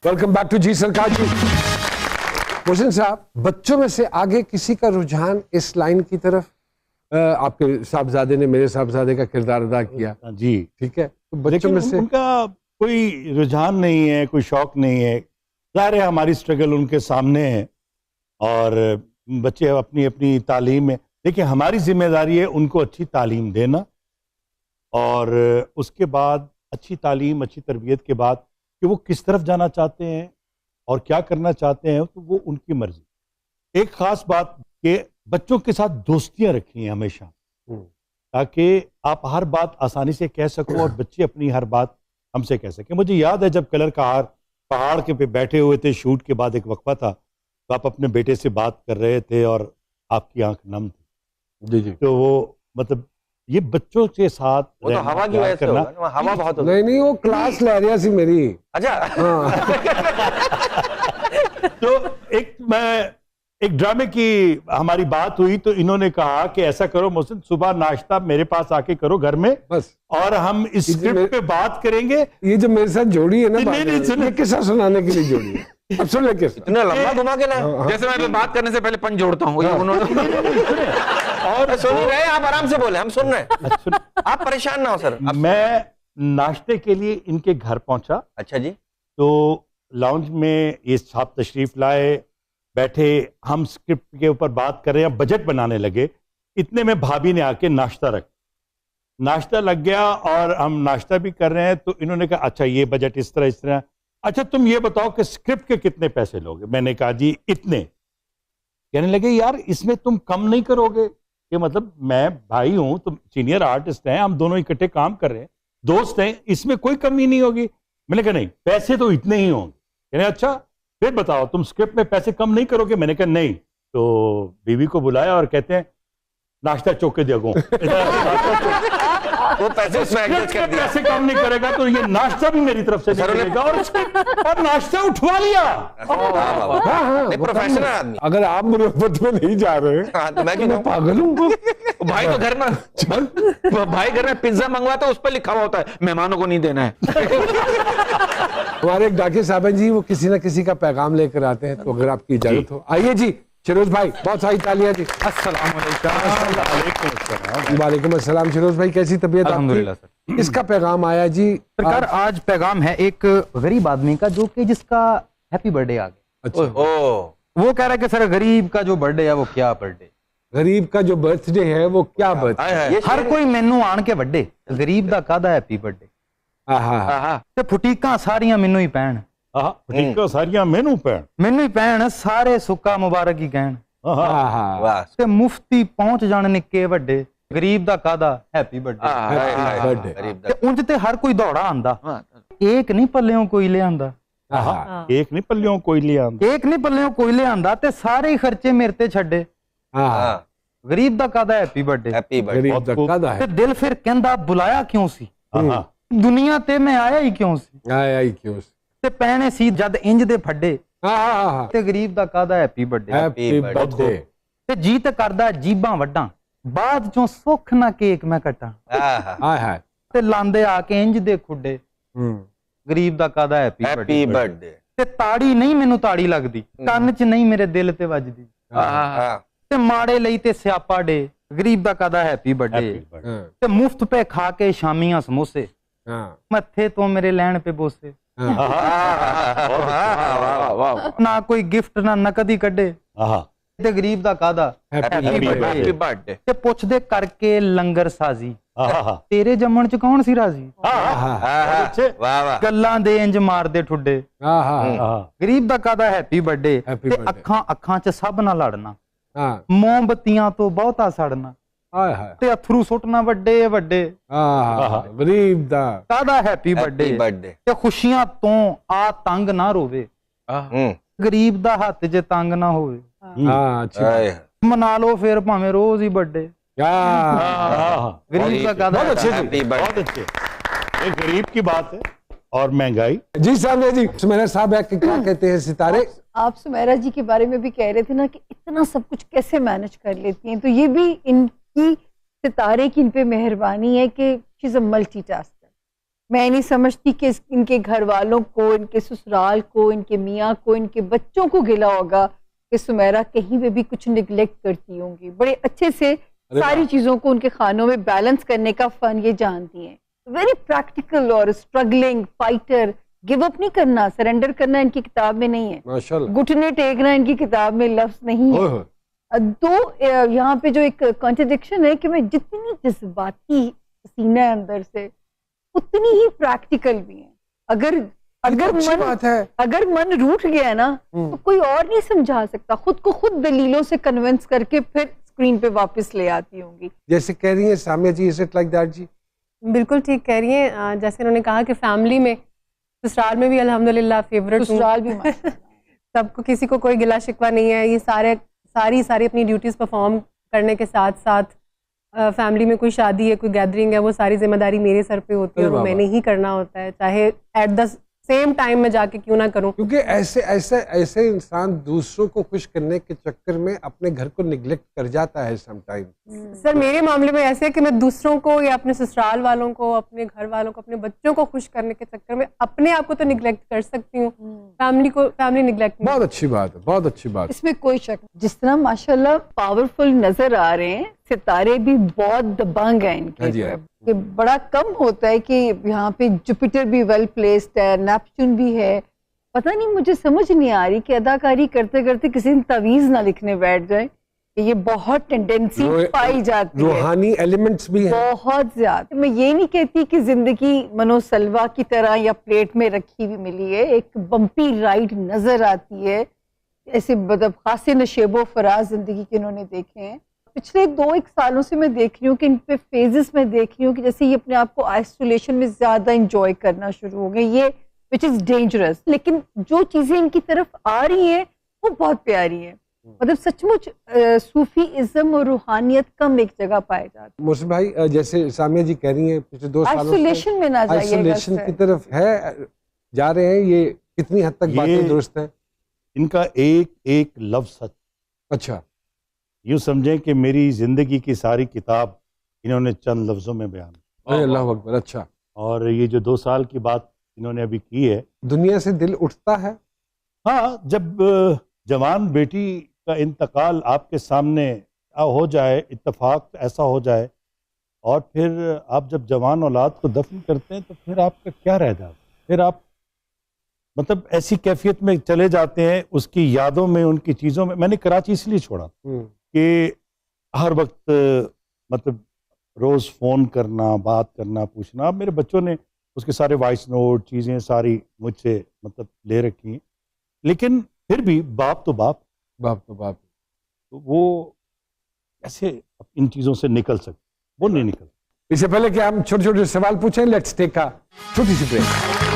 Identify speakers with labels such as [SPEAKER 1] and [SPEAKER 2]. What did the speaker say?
[SPEAKER 1] Welcome back to जी सरकार जी। मोहसिन साहब, बच्चों में से आगे किसी का रुझान इस लाइन की तरफ? आपके साहबजादे ने मेरे साहबजादे का किरदार अदा किया
[SPEAKER 2] जी,
[SPEAKER 1] ठीक है, तो बच्चों में से
[SPEAKER 2] उनका कोई रुझान नहीं है, कोई शौक नहीं है। ज़ाहिर है हमारी स्ट्रगल उनके सामने है और बच्चे अपनी अपनी तालीम में। देखिए, हमारी जिम्मेदारी है उनको अच्छी तालीम देना और उसके बाद अच्छी तालीम, अच्छी तरबियत के बाद कि वो किस तरफ जाना चाहते हैं और क्या करना चाहते हैं, तो वो उनकी मर्जी। एक ख़ास बात कि बच्चों के साथ दोस्तियां रखी हैं हमेशा, ताकि आप हर बात आसानी से कह सको और बच्चे अपनी हर बात हमसे कह सकें। मुझे याद है जब कलर का हार पहाड़ के पे बैठे हुए थे, शूट के बाद एक वक्फा था, तो आप अपने बेटे से बात कर रहे थे और आपकी आंख नम थी।
[SPEAKER 1] जी जी।
[SPEAKER 2] तो वो मतलब ये बच्चों के साथ
[SPEAKER 3] वो तो हवा की वजह से होगा ना, हवा बहुत होती है।
[SPEAKER 1] नहीं, वो क्लास ले रही सी मेरी।
[SPEAKER 3] अच्छा।
[SPEAKER 2] तो एक ड्रामे की हमारी बात हुई, तो इन्होंने कहा कि ऐसा करो मोहसिन, सुबह नाश्ता मेरे पास आके करो घर में, बस, और हम इस स्क्रिप्ट पे बात करेंगे।
[SPEAKER 1] ये जो मेरे साथ जोड़ी है ना,
[SPEAKER 2] नहीं,
[SPEAKER 1] किस्सा सुनाने के लिए जोड़ी है। अब सुन ले किस्सा।
[SPEAKER 3] इतना लंबा घुमा के लाए, जैसे मैं बात करने से पहले पंच जोड़ता हूँ। और सुन रहे हैं आप, आराम से बोले, हम सुन रहे हैं, आप परेशान ना हो सर।
[SPEAKER 2] मैं नाश्ते के लिए इनके घर पहुंचा।
[SPEAKER 3] अच्छा जी।
[SPEAKER 2] तो लाउंज में ये साहब तशरीफ लाए, बैठे, हम स्क्रिप्ट के ऊपर बात कर रहे हैं, बजट बनाने लगे। इतने में भाभी ने आके नाश्ता लग गया और हम नाश्ता भी कर रहे हैं। तो इन्होंने कहा अच्छा ये बजट इस तरह, अच्छा तुम ये बताओ कि स्क्रिप्ट के कितने पैसे लोगे। मैंने कहा जी इतने। कहने लगे यार इसमें तुम कम नहीं करोगे? कि मतलब मैं भाई हूं, तुम सीनियर आर्टिस्ट हैं, हम दोनों इकट्ठे काम कर रहे हैं, दोस्त हैं, इसमें कोई कमी नहीं होगी। मैंने कहा नहीं, पैसे तो इतने ही होंगे। कहने अच्छा फिर बताओ तुम स्क्रिप्ट में पैसे कम नहीं करोगे? मैंने कहा नहीं। तो बीवी को बुलाया और कहते हैं नाश्ता चौके दो।
[SPEAKER 3] वो पैसे उसमें एडजस्ट कर दिया।
[SPEAKER 2] पैसे कम नहीं करेगा तो ये नाश्ता भी मेरी तरफ से नहीं करेगा, और नाश्ता उठवा लिया।
[SPEAKER 3] प्रोफेशनल आदमी।
[SPEAKER 1] अगर आप मुरब्बत में नहीं जा रहे
[SPEAKER 3] तो मैं क्यों
[SPEAKER 1] पागल हूँ?
[SPEAKER 3] भाई तो घर में भाई घर में पिज्जा मंगवाता है, उस पर लिखा हुआ होता है मेहमानों को नहीं देना है।
[SPEAKER 1] हमारे एक डाकिर साहब जी, वो किसी ना किसी का पैगाम लेकर आते हैं, तो अगर आपकी इजाजत हो आइए जी। शिरोज भाई, बहुत सारी तालियां जी।
[SPEAKER 4] अस्सलाम
[SPEAKER 1] वालेकुम अस्सलाम। शिरोज भाई, कैसी तबीयत
[SPEAKER 4] अल्हम्दुलिल्लाह
[SPEAKER 1] आपकी?
[SPEAKER 4] सर।
[SPEAKER 1] इसका पैगाम आया जी
[SPEAKER 4] सरकार, आज पैगाम है एक गरीब आदमी का, जो कि जिसका हैप्पी बर्थडे आ गया।
[SPEAKER 1] अच्छा।
[SPEAKER 4] वो कह रहा है कि सर गरीब का जो बर्थडे है वो क्या बर्थडे,
[SPEAKER 1] गरीब का जो बर्थडे है वो क्या बर्थडे है?
[SPEAKER 4] हर कोई मैनू आन के बर्थडे, गरीब दा कादा हैप्पी बर्थडे। ते फुटीकां सारियां मैनू ही पैण,
[SPEAKER 2] फुटीकां सारियां मैनू
[SPEAKER 4] पैण, सारे सुक्का मुबारक ही कहण, ते मुफ्ती पहुंच जाण निक्के वड्डे, गरीब दा कादा हैप्पी बर्थडे। ते उंज ते हर कोई दौड़ा आंदा, एक नहीं पल्लेओं कोई ले आंदा,
[SPEAKER 2] एक नहीं पल्लियों कोई ले आंदा, ते सारे ही खर्चे मेरे ते छड्डे। गरीब दा कादा हैप्पी बर्थडे। ते दिल फिर कहंदा बुलाया क्यों सी, दुनिया ते मैं आया ही क्यों सी, ते पैने सी जद इंज दे फड्डे, ते गरीब दा कादा हैप्पी बर्थडे। ते जी ते करदा जीबां वड्डां, बाद चों सुख ना केक मैं कट्टां, ते लांदे आके इंज दे खुड्डे, गरीब दा कादा हैप्पी बर्थडे। ते ताड़ी नहीं मैनू ताड़ी लगदी, कंन च नहीं मेरे दिल ते वजदी, ते माड़े लई ते स्यापा डे, गरीब दा कादा हैप्पी बर्थडे। ते मुफ्त पे खा के शामियां समोसे, मत्थे तो मेरे लैन पे बोसे, ना कोई गिफ्ट ना नकदी कड्डे, ते गरीब दा कादा हैप्पी बर्थडे। ते पुछदे करके लंगर साजी, तेरे जम्मण च कौन सी राजी, गल्लां दे इंज मारदे ठुड्डे, गरीब दा कादा हैप्पी बर्थडे। ते अखां अखां च सब ना लड़ना, मोमबत्तियां तो बहुता सड़ना, ते अथरू सुटना वड्डे वड्डे,
[SPEAKER 1] गरीब दा
[SPEAKER 4] कादा हैप्पी बर्थडे। ते खुशियां तो आ तंग ना रोवे, गरीब दा हत्थ च तंग ना होवे, मना लो फिर भावें रोज ही बर्थडे, गरीब का कादा।
[SPEAKER 2] बहुत अच्छे। ये गरीब की बात है और महंगाई।
[SPEAKER 1] जी साहब जी, सुमेरा साहब क्या कहते हैं सितारे?
[SPEAKER 5] आप सुमेरा जी के बारे में भी कह रहे थे ना कि इतना सब कुछ कैसे मैनेज कर लेती हैं, तो ये भी इनकी सितारे की इन पे मेहरबानी है कि शी इज अ मल्टीटास्कर। मैं नहीं समझती कि इनके घर वालों को, इनके ससुराल को, इनके मियाँ को, इनके बच्चों को गिला होगा कि सुमेरा कहीं पे भी कुछ निगलेक्ट करती होंगी। बड़े अच्छे से सारी चीजों को उनके खानों में बैलेंस करने का फन ये जानती हैं। वेरी प्रैक्टिकल और स्ट्रगलिंग फाइटर, गिव अप नहीं करना, सरेंडर करना इनकी किताब में नहीं है।
[SPEAKER 1] माशाल्लाह।
[SPEAKER 5] घुटने टेकना इनकी किताब में लफ्ज नहीं है। तो यहाँ पे जो एक कॉन्ट्रडिक्शन है कि मैं जितनी जज्बाती सीना है अंदर से, उतनी ही प्रैक्टिकल भी है। अगर मन रूठ गया है ना तो कोई और नहीं समझा सकता, खुद को खुद दलीलों से कन्विंस करके फिर स्क्रीन पे वापस ले आती होंगी।
[SPEAKER 1] जैसे कह रही है सामिया जी, इज इट लाइक दैट जी?
[SPEAKER 6] बिल्कुल ठीक कह रही हैं। जैसे उन्होंने कहा कि फैमिली में, ससुराल में भी अल्हम्दुलिल्लाह फेवरेट हूँ,
[SPEAKER 5] ससुराल भी
[SPEAKER 6] सबको, किसी को कोई गिला शिकवा नहीं है। ये सारी अपनी ड्यूटीज परफॉर्म करने के साथ साथ फैमिली में कोई शादी है, कोई गैदरिंग है, वो सारी जिम्मेदारी मेरे सर पे होती है और मैंने ही करना होता है, चाहे एट द सेम टाइम में जाके क्यों ना करूं।
[SPEAKER 1] क्योंकि ऐसे इंसान दूसरों को खुश करने के चक्कर में अपने घर को निगलेक्ट कर जाता है समटाइम।
[SPEAKER 6] सर मेरे मामले में ऐसे है कि मैं दूसरों को या अपने ससुराल वालों को, अपने घर वालों को, अपने बच्चों को खुश करने के चक्कर में अपने आप को तो निगलेक्ट कर सकती हूँ, फैमिली निगलेक्ट।
[SPEAKER 1] बहुत अच्छी बात है, बहुत अच्छी बात,
[SPEAKER 5] इसमें कोई शक नहीं। जिस तरह माशाल्लाह पावरफुल नजर आ रहे हैं, सितारे भी बहुत दबंग हैं इनके। कि बड़ा कम होता है कि यहाँ पे जुपिटर भी वेल प्लेस्ड है, नेपच्यून भी है। पता नहीं, मुझे समझ नहीं आ रही कि अदाकारी करते करते किसी दिन तवीज ना लिखने बैठ जाए। ये बहुत टेंडेंसी पाई जाती है,
[SPEAKER 1] रूहानी एलिमेंट्स भी हैं
[SPEAKER 5] बहुत ज्यादा। मैं ये नहीं कहती कि जिंदगी मनोसलवा की तरह या प्लेट में रखी हुई मिली है, एक बम्पी राइड नजर आती है। ऐसे मतलब खासे नशेबो फराज जिंदगी के इन्होंने देखे हैं। पिछले 2-1 सालों से मैं देख रही हूँ कि इन पे फेजेस में देख रही हूँ कि जैसे ये अपने आप को आइसोलेशन में ज्यादा इंजॉय करना शुरू हो गए, ये विच इज डेंजरस। लेकिन जो चीजें इनकी तरफ आ रही हैं वो बहुत प्यारी है। मतलब सचमुच सूफी इज्म और रूहानियत कम एक जगह पाए जाते हैं।
[SPEAKER 1] मोहसिन भाई, जैसे सामिया जी कह रही हैं पिछले 2 सालों से
[SPEAKER 5] आइसोलेशन में ना जाइए,
[SPEAKER 1] आइसोलेशन की तरफ जा रहे हैं, ये कितनी हद तक बातें दुरुस्त है?
[SPEAKER 7] इनका एक लफ्ज सच।
[SPEAKER 1] अच्छा,
[SPEAKER 7] यूँ समझें कि मेरी जिंदगी की सारी किताब इन्होंने चंद लफ्जों में बयान।
[SPEAKER 1] अल्लाह अकबर। अच्छा,
[SPEAKER 7] और ये जो 2 साल की बात इन्होंने अभी की है,
[SPEAKER 1] दुनिया से दिल उठता है।
[SPEAKER 7] हाँ, जब जवान बेटी का इंतकाल आपके सामने हो जाए, इत्तेफाक ऐसा हो जाए, और फिर आप जब जवान औलाद को दफन करते हैं तो फिर आपका क्या रह जाता है? फिर आप मतलब ऐसी कैफियत में चले जाते हैं, उसकी यादों में, उनकी चीज़ों में। मैंने कराची इसलिए छोड़ा कि हर वक्त मतलब रोज़ फ़ोन करना, बात करना, पूछना। मेरे बच्चों ने उसके सारे वॉइस नोट चीज़ें सारी मुझसे मतलब ले रखी हैं, लेकिन फिर भी बाप तो बाप। तो वो कैसे इन चीज़ों से निकल सकते? वो नहीं निकल।
[SPEAKER 1] इससे पहले कि हम छोटे छोटे सवाल पूछें, लेट्स टेक अ छोटी सी ब्रेक।